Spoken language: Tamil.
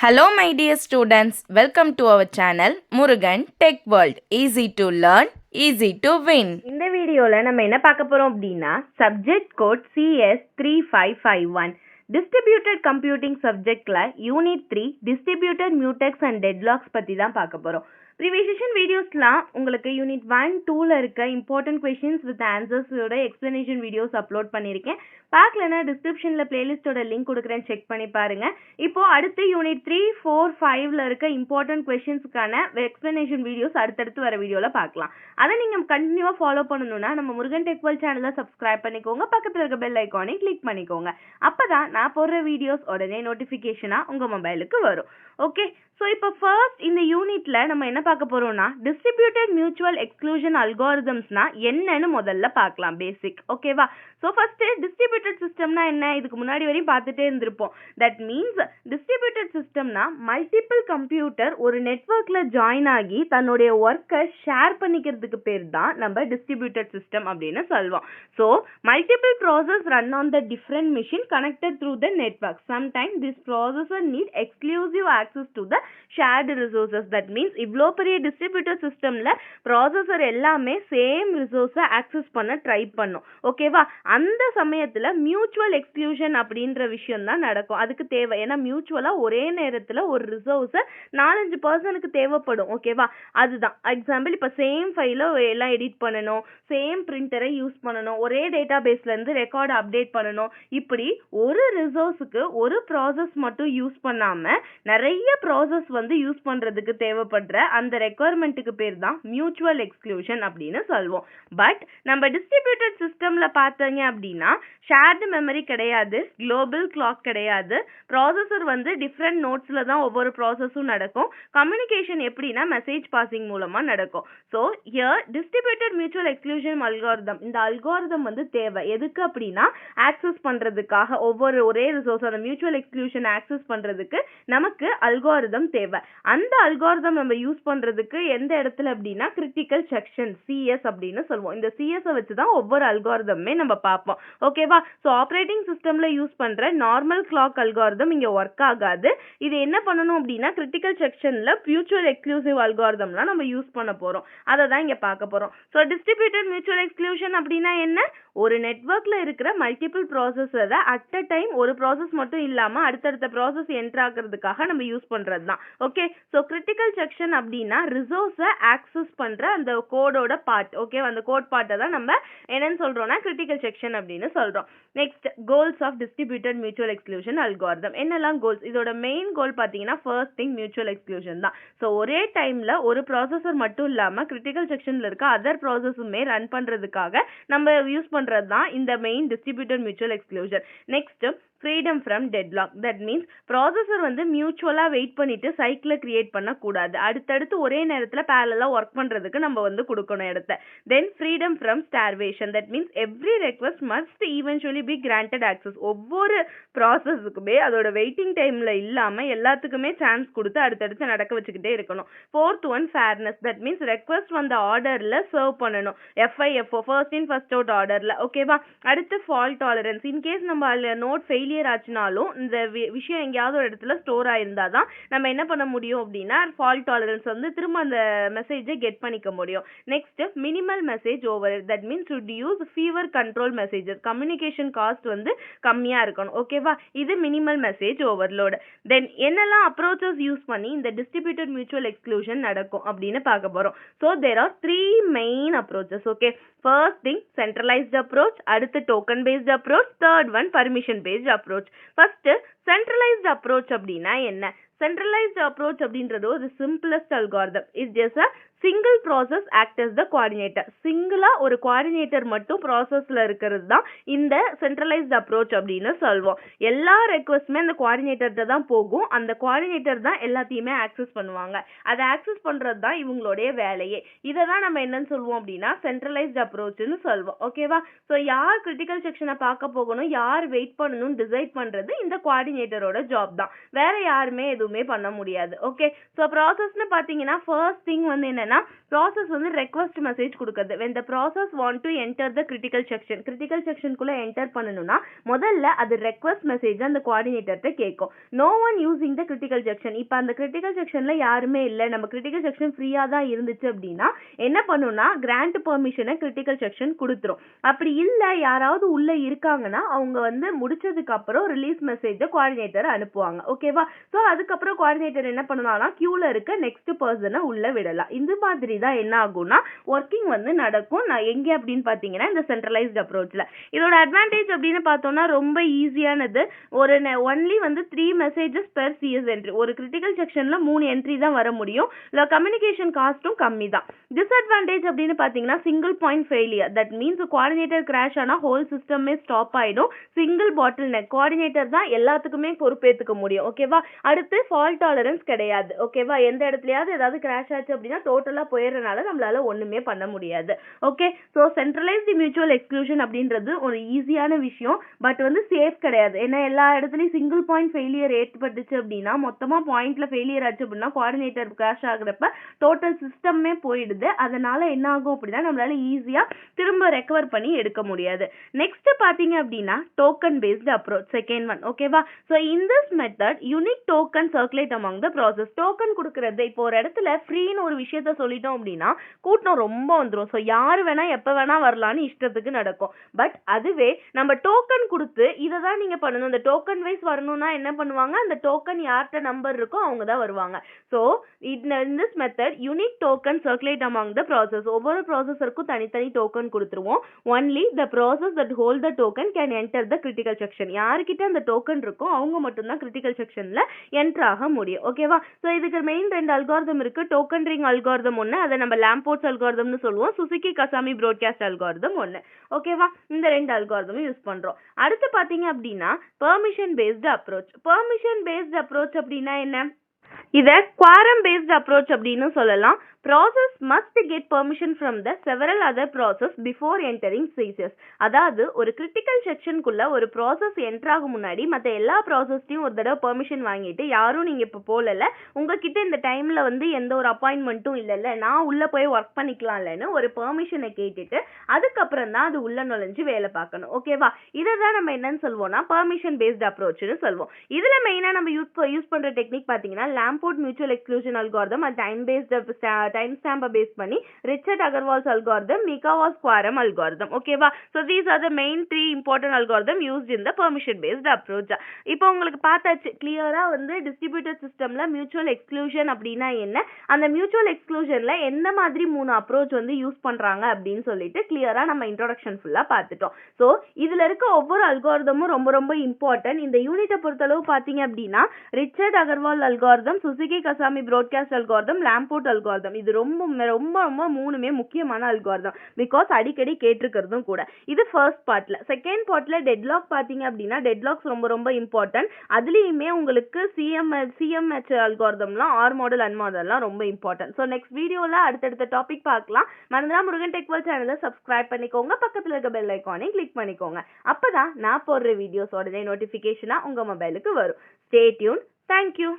Hello my dear students, welcome to our channel Murugan Tech World. Easy to learn, easy to win. இந்த வீடியோல நம்ம என்ன பார்க்க போறோம் அப்படின்னா subject code CS3551 distributed computing சப்ஜெக்ட்ல unit 3 distributed mutex and deadlocks பத்தி தான் பார்க்க போறோம். ப்ரீவியஸ் செஷன் வீடியோஸ்லாம் உங்களுக்கு யூனிட் 1-2ல இருக்க இம்பார்ட்டன்ட் கொஸ்டின்ஸ் வித் ஆன்சர்ஸோட எக்ஸ்பிளனேஷன் வீடியோஸ் அப்லோட் பண்ணியிருக்கேன். பார்க்கலன்னா டிஸ்கிரிப்ஷன்ல பிளேலிஸ்டோட லிங்க் கொடுக்குறேன், செக் பண்ணி பாருங்க. இப்போ அடுத்து யூனிட் 3-4-5ல இருக்க இம்பார்ட்டன்ட் கொஸ்டின்ஸ்க்கான எக்ஸ்பிளனேஷன் வீடியோஸ் அடுத்தடுத்து வர வீடியோல பார்க்கலாம். அதை நீங்க கண்டினியூவா ஃபாலோ பண்ணணும்னா நம்ம முருகன் டெக் வேர்ல்ட் சேனலை சப்ஸ்கிரைப் பண்ணிக்கோங்க, பக்கத்துல இருக்க பெல் ஐக்கானை கிளிக் பண்ணிக்கோங்க. அப்பதான் நான் போடுற வீடியோஸ் உடனே நோட்டிபிகேஷனா உங்க மொபைலுக்கு வரும். ஓகே, ஸோ இப்போ ஃபர்ஸ்ட் இந்த யூனிட்ல நம்ம என்ன பார்க்க போறோம்னா டிஸ்ட்ரிபியூட்டட் மியூச்சுவல் எக்ஸ்க்ளூஷன் அல்காரிதம்ஸ்னா என்னன்னு முதல்ல பார்க்கலாம், பேசிக். ஓகேவா? ஸோ ஃபர்ஸ்ட் டிஸ்ட்ரிபியூட்டட் சிஸ்டம்னா என்ன, இதுக்கு முன்னாடி வரையும் பார்த்துட்டே இருந்திருப்போம். தட் மீன்ஸ் டிஸ்ட்ரிபியூட்டட் சிஸ்டம்னா மல்டிபிள் கம்ப்யூட்டர் ஒரு நெட்வொர்க்ல ஜாயின் ஆகி தன்னுடைய ஒர்க்கை ஷேர் பண்ணிக்கிறதுக்கு பேர் தான் நம்ம டிஸ்ட்ரிபியூட்டட் சிஸ்டம் அப்படின்னு சொல்லுவோம். So multiple process run on the different machine connected through the network. Sometimes this processor need exclusive access to the shared resources. That means இவ்வளோ பெரிய டிஸ்ட்ரிபியூட்டர் சிஸ்டம்ல ப்ராசஸர் எல்லாமே சேம் ரிசோர்ஸை ஆக்சஸ் பண்ண ட்ரை பண்ணும். ஓகேவா? அந்த சமயத்துல மியூச்சுவல் எக்ஸ்க்ளூஷன் அப்படின்ற விஷயம் தான் நடக்கும். அதுக்கு தேவை, ஏன்னா மியூச்சுவலா ஒரே நேரத்துல ஒரு ரிசோர்ஸை 4-5 பர்சனுக்கு தேவைப்படும். ஓகேவா? அதுதான் எக்ஸாம்பிள். இப்போ சேம் ஃபைல எல்லாம் எடிட் பண்ணணும், சேம் பிரிண்டரை யூஸ் பண்ணணும், ஒரே டேட்டா பேஸ்ல இருந்து ரெக்கார்டு அப்டேட் பண்ணணும். இப்படி ஒரு ரிசோர்ஸுக்கு ஒரு ப்ராசஸ் மட்டும் யூஸ் பண்ணாம நிறைய ப்ராசஸ் யூஸ் பண்றதுக்கு தேவைப்படுற அந்த ரெக்குவயர்மெண்ட்டுக்கு பேர் தான் மியூச்சுவல் எக்ஸ்க்ளூஷன் அப்படின்னு சொல்லுவோம். பட் நம்ம டிஸ்ட்ரிபியூட்டட் சிஸ்டம்ல பார்த்தீங்க அப்படின்னா ஷேர்டு மெமரி கிடையாது, குளோபல் கிளாக் கிடையாது, ப்ராசஸர் டிஃப்ரெண்ட் நோட்ஸ்ல தான் ஒவ்வொரு ப்ராசஸும் நடக்கும். கம்யூனிகேஷன் எப்படின்னா மெசேஜ் பாசிங் மூலமா நடக்கும். So here distributed mutual exclusion algorithm, இந்த அல்காரிதம் தேவை எதுக்கு அப்படின்னா ஆக்சஸ் பண்றதுக்காக, ஒரே ரிசோர்ஸ் அந்த மியூச்சுவல் எக்ஸ்க்ளூஷன் ஆக்சஸ் பண்றதுக்கு நமக்கு அல்காரிதம் தேவை. அந்த அல்காரிதம் நம்ம யூஸ் பண்றதுக்கு எந்த இடத்துல அப்படின்னா கிரிட்டிக்கல் செக்ஷன் CS அப்படின்னு சொல்லுவோம். இந்த CS வச்சு தான் ஒவ்வொரு அல்காரிதமே நம்ம பார்ப்போம். ஓகேவா? ஸோ ஆப்ரேட்டிங் சிஸ்டம்ல யூஸ் பண்ற நார்மல் கிளாக் அல்காரிதம் இங்க ஒர்க் ஆகாது. இது என்ன பண்ணணும் அப்படின்னா கிரிட்டிக்கல் செக்ஷன்ல மியூச்சுவல் எக்ஸ்க்ளூசிவ் அல்காரிதம்லாம் நம்ம யூஸ் பண்ண போறோம். அதை தான் இங்க பார்க்க போறோம். ஸோ டிஸ்ட்ரிபியூட்டட் மியூச்சுவல் எக்ஸ்க்ளூஷன் அப்படின்னா என்ன, ஒரு நெட்வொர்க்ல இருக்கிற மல்டிபிள் ப்ராசஸரை அட் அ டைம் ஒரு ப்ராசஸ் மட்டும் இல்லாம அடுத்தடுத்த ப்ராசஸ் என்டர் ஆகிறதுக்காக நம்ம யூஸ் பண்றது தான். ஓகே, ஸோ கிரிட்டிக்கல் செக்ஷன் அப்படின்னா ரிசோர்ஸை ஆக்சஸ் பண்ற அந்த கோடோட பார்ட். ஓகே, அந்த கோட் பார்ட்டை தான் நம்ம என்னன்னு சொல்றோம்னா கிரிட்டிக்கல் செக்ஷன் அப்படின்னு சொல்றோம். Next, goals of distributed mutual exclusion algorithm. என்னெல்லாம் கோல்ஸ்? இதோட மெயின் கோல் பார்த்தீங்கன்னா ஃபர்ஸ்ட் திங் மியூச்சுவல் எக்ஸ்க்ளூஷன் தான். ஸோ ஒரே டைம்ல ஒரு ப்ராசஸர் மட்டும் இல்லாம கிரிட்டிக்கல் செக்ஷன்ல இருக்க அதர் ப்ராசஸுமே ரன் பண்றதுக்காக நம்ம யூஸ் பண்றது தான் இந்த main distributed mutual exclusion. Next, freedom from deadlock. That means processor மியூச்சுவலா வெயிட் பண்ணிட்டு சைக்கிளை கிரியேட் பண்ணக்கூடாது, அடுத்தடுத்து ஒரே நேரத்தில் பேரலா ஒர்க் பண்றதுக்கு நம்ம கொடுக்கணும் இடத்த. Then freedom from starvation. That means every request must eventually be granted access. ஒவ்வொரு ப்ராசஸுக்குமே அதோட வெயிட்டிங் டைம்ல இல்லாம எல்லாத்துக்குமே சான்ஸ் கொடுத்து அடுத்தடுத்து நடக்க வச்சுக்கிட்டே இருக்கணும். Fourth one, fairness. That means request ஆர்டர்ல சர்வ் பண்ணணும், FIFO first in first out ஆர்டர்ல. ஓகேவா? அடுத்து ஃபால்ட் டாலரன்ஸ். இன்கேஸ் நம்ம நோட் ஃபெயிலியர் ஆச்சுனாலும் இந்த விஷயம் எங்கேயாவது ஒரு இடத்துல ஸ்டோர் ஆயிருந்தாதான் நம்ம என்ன பண்ண முடியும் அப்படின்னா ஃபால்ட் டாலரன்ஸ் திரும்ப அந்த மெசேஜை கெட் பண்ணிக்க முடியும். Next, minimal message over. That means to use fever control messages. Communication cost கம்மியா இருக்கணும். ஓகேவா? இது மினிமல் மெசேஜ் ஓவர்லோட். தென் என்னெல்லாம் அப்ரோச்சஸ் யூஸ் பண்ணி இந்த டிஸ்ட்ரிபியூட்டட் மியூச்சுவல் எக்ஸ்க்ளூஷன் நடக்கும் அப்படின்னு பார்க்க போறோம். So there are 3 main approaches. Okay, first thing centralized approach, அடுத்து token based approach, third one permission based approach. First centralized approach அப்படின்னா என்ன? சென்ட்ரலைஸ்ட் அப்ரோச் அப்படின்றது ஒரு simplest algorithm. It just a single process act as the coordinator. சிங்கிளா ஒரு கோஆர்டினேட்டர் மட்டும் ப்ராசஸ்ல இருக்கிறது தான் இந்த சென்ட்ரலைஸ்ட் அப்ரோச் அப்படின்னு சொல்வோம். எல்லா ரெக்வஸ்ட்மே அந்த கோஆர்டினேட்டர்கிட்ட தான் போகும், அந்த கோஆர்டினேட்டர் தான் எல்லாத்தையுமே ஆக்சஸ் பண்ணுவாங்க. அதை ஆக்சஸ் பண்றது தான் இவங்களுடைய வேலையே. இதை தான் நம்ம என்னன்னு சொல்லுவோம் அப்படின்னா சென்ட்ரலைஸ்ட் அப்ரோச்னு சொல்வோம். ஓகேவா? ஸோ யார் கிரிட்டிக்கல் செக்ஷனை பார்க்க போகணும், யார் வெயிட் பண்ணணும்னு டிசைட் பண்றது இந்த கோஆர்டினேட்டர் கோஆர்டினேட்டரோட ஜாப் தான், வேற யாருமே எதுவுமே பண்ண முடியாது. ஓகே, ஸோ ப்ராசஸ்னு பார்த்தீங்கன்னா ஃபர்ஸ்ட் திங் வந்து என்னன்னா ப்ராசஸ் வந்து ரெக்வஸ்ட் மெசேஜ் கொடுக்குறது. when the process want to enter the critical செக்ஷனுக்குள்ள என்டர் பண்ணணும்னா முதல்ல அது ரெக்வஸ்ட் மெசேஜ் அந்த கோஆர்டினேட்டர்கிட்ட கேட்கும். No one using the critical section. இப்போ அந்த கிரிட்டிக்கல் செக்ஷன்ல யாருமே இல்லை, நம்ம கிரிட்டிக்கல் செக்ஷன் ஃப்ரீயா தான் இருந்துச்சு அப்படின்னா என்ன பண்ணும்னா கிராண்ட் பெர்மிஷனை கிரிட்டிக்கல் செக்ஷன் கொடுத்துரும். அப்படி இல்லை யாராவது உள்ள இருக்காங்கன்னா அவங்க வந்து முடிச்சதுக்கு அப்புறம் ரிலீஸ் மெசேஜை கோஆர்டினேட்டர் அனுப்புவாங்க. ஓகேவா? ஸோ அதுக்கப்புறம் கோஆர்டினேட்டர் என்ன பண்ணுவாங்கன்னா கியூல இருக்க நெக்ஸ்ட் பர்சனை உள்ள விடலாம். இந்த மாதிரி தான் என்ன ஆகும்னா ஒர்க்கிங் வந்து நடக்கும். நான் எங்க அப்படின்னு பாத்தீங்கன்னா இந்த சென்ட்ரலைஸ்ட் அப்ரோச்ல. இதோட அட்வான்டேஜ் அப்படின்னு பார்த்தோம்னா ரொம்ப ஈஸியானது. ஒரு ஒன்லி வந்து 3 மெசேஜஸ் பெர் சிஎஸ் என்ட்ரி. ஒரு கிரிட்டிக்கல் செக்ஷன்ல 3 என்ட்ரி தான் வர முடியும். இல்ல கம்யூனிகேஷன் காஸ்ட்டும் கம்மி தான். டிஸ்அட்வான்டேஜ் அப்படின்னு பாத்தீங்கன்னா single point failure. That means coordinator crash ஆனா ஹோல் சிஸ்டமே ஸ்டாப் ஆயிடும். சிங்கிள் பாட்டில் நெக். கோஆர்டினேட்டர் தான் எல்லாத்துக்குமே பொறுப்பேற்றுக்க முடியும். ஓகேவா? அடுத்து ஃபால்ட் டாலரன்ஸ் கிடையாது. ஓகேவா? எந்த இடத்துலயாவது ஏதாவது கிராஷ் ஆச்சு அப்படின்னா டோட்டலா போயிடுறதுனால நம்மளால ஒண்ணுமே பண்ண முடியாது. Okay, so centralised mutual exclusion அப்படின்றது ஒரு ஈஸியான விஷயம், பட் வந்து சேஃப் கிடையாது. ஏன்னா எல்லா இடத்துலயும் சிங்கிள் பாயிண்ட் ஃபெயிலியர் ஏற்பட்டுச்சு அப்படின்னா மொத்தமா பாயிண்ட்ல ஃபெயிலியர் ஆச்சு அப்படின்னா கோஆர்டினேட்டர் கிராஷ் ஆகுறப்ப டோட்டல் சிஸ்டமே போயிடுது. அதனால என்ன ஆகும் அப்படின்னா நம்மளால ஈஸியா திரும்ப ரெக்கவர் பண்ணி எடுக்க முடியாது. நெக்ஸ்ட் பாத்தீங்க அப்படின்னா token based approach, second one. ஓகேவா? So in this method unique token circulate among the process. Token கொடுக்கறது இப்போ ஒரு இடத்துல ஃப்ரீன்னு ஒரு விஷயத்த சொல்லிட்டோம் அப்படின்னா கூட்டம் ரொம்ப வந்துடும். ஸோ யாரு வேணா எப்ப வேணா வரலான்னு இஷ்டத்துக்கு நடக்கும். பட் அதுவே நம்ம டோக்கன் கொடுத்து இதை தான் நீங்க பண்ணணும், இந்த டோக்கன் வைஸ் வரணும்னா என்ன பண்ணுவாங்க, அந்த டோக்கன் யார்கிட்ட நம்பர் இருக்கோ அவங்க தான் வருவாங்க. So in this method unique token circulate among the process. ஒவ்வொரு ப்ராசஸருக்கும் தனித்தனி டோக்கன் கொடுத்துருவோம். only the process that hold the token can enter the critical section. யாருக்கிட்ட அந்த டோக்கன் இருக்கோ அவங்க மட்டும்தான் கிரிட்டிக்கல் செக்ஷன்ல என்டர் ஆக முடியும். ஓகேவா? ஸோ இதுக்கு மெயின் 2 அல்காரிதம் இருக்கு. டோக்கன் ரிங் அல்காரிதம் ஒன்று, அதை நம்ம லாம்போர்ட்ஸ் அல்காரிதம்னு சொல்லுவோம். சுசுகி கசாமி ப்ராட்காஸ்ட் அல்காரிதம் ஒன்று. ஓகேவா? இந்த 2 அல்காரிதமும் யூஸ் பண்றோம். அடுத்து பாத்தீங்க அப்படின்னா permission based approach. Permission based approach அப்படின்னா என்ன? இத quorum based approach அப்படின்னு சொல்லலாம். process must get permission from the several other process before entering CSS. அதாவது ஒரு கிரிட்டிக்கல் செக்ஷனுக்குள்ள ஒரு ப்ராசஸ் என்டர் ஆகும் முன்னாடி மற்ற எல்லா ப்ராசஸ்டையும் ஒரு தடவை பெர்மிஷன் வாங்கிட்டு யாரும் நீங்க இப்போ போகல, உங்ககிட்ட இந்த டைம்ல வந்து எந்த ஒரு அப்பாயின்மெண்ட்டும் இல்லைல்ல, நான் உள்ள போய் ஒர்க் பண்ணிக்கலாம்லன்னு ஒரு பெர்மிஷனை கேட்டுட்டு அதுக்கப்புறம் தான் அது உள்ள நுழைஞ்சு வேலை பார்க்கணும். ஓகேவா? இதை தான் நம்ம என்னன்னு சொல்வோம்னா பெர்மிஷன் பேஸ்ட் அப்ரோச்னு சொல்வோம். இதுல மெயினா நம்ம யூஸ் பண்ற டெக்னிக் பாத்தீங்கன்னா Lamport mutual exclusion algorithm, time ஸ்டாம்பை பேஸ் பண்ணி Richard Agrawal's algorithm, Maekawa's quorum algorithm. ஓகேவா? So these are the main 3 important algorithm used in the permission based approach. இப்போ உங்களுக்கு பார்த்தாச்சு கிளியரா வந்து டிஸ்ட்ரிபியூட்டட் சிஸ்டம்ல மியூச்சுவல் எக்ஸ்க்ளூஷன் அப்படின்னா என்ன, அந்த மியூச்சுவல் எக்ஸ்க்ளூஷன்ல எந்த மாதிரி 3 அப்ரோச் வந்து யூஸ் பண்றாங்க அப்படின்னு சொல்லிட்டு கிளியரா நம்ம இன்ட்ரோடக்ஷன் ஃபுல்லா பார்த்துட்டோம். ஸோ இதுல இருக்க ஒவ்வொரு அல்காரிதமும் ரொம்ப ரொம்ப இம்பார்ட்டன்ட். இந்த யூனிட்டை பொறுத்தளவு பாத்தீங்க அப்படின்னா Richard Agrawal algorithm, Suzuki Kasami broadcast algorithm, Lamport algorithm, இது ரொம்ப ரொம்ப ரொம்ப 3மே முக்கியமான அல்காரிதம். பிகாஸ் அடிக்கடி கேட்டிருக்கிறதும் கூட. இது ஃபர்ஸ்ட் பார்ட்ல. செகண்ட் பார்ட்ல டெட்லாக் பாத்தீங்க அப்படின்னா டெட்லாக்ஸ் ரொம்ப ரொம்ப இம்பார்ட்டன்ட். அதுலயுமே உங்களுக்கு சிஎம்ஹெச் அல்காரிதம்லாம் ஆர் மாடல் அன்மாடல்லாம் ரொம்ப இம்பார்ட்டன்ட். ஸோ நெக்ஸ்ட் வீடியோல அடுத்தடுத்த டாபிக் பார்க்கலாம். மறந்துடா முருகன் டெக் வேர்ல்ட் சேனலை சப்ஸ்கிரைப் பண்ணிக்கோங்க, பக்கத்துல இருக்க பெல் ஐக்கானை கிளிக் பண்ணிக்கோங்க. அப்பதான் நான் போடுற வீடியோஸ் உடனே நோட்டிபிகேஷனா உங்க மொபைலுக்கு வரும். Stay tune. தேங்க்யூ.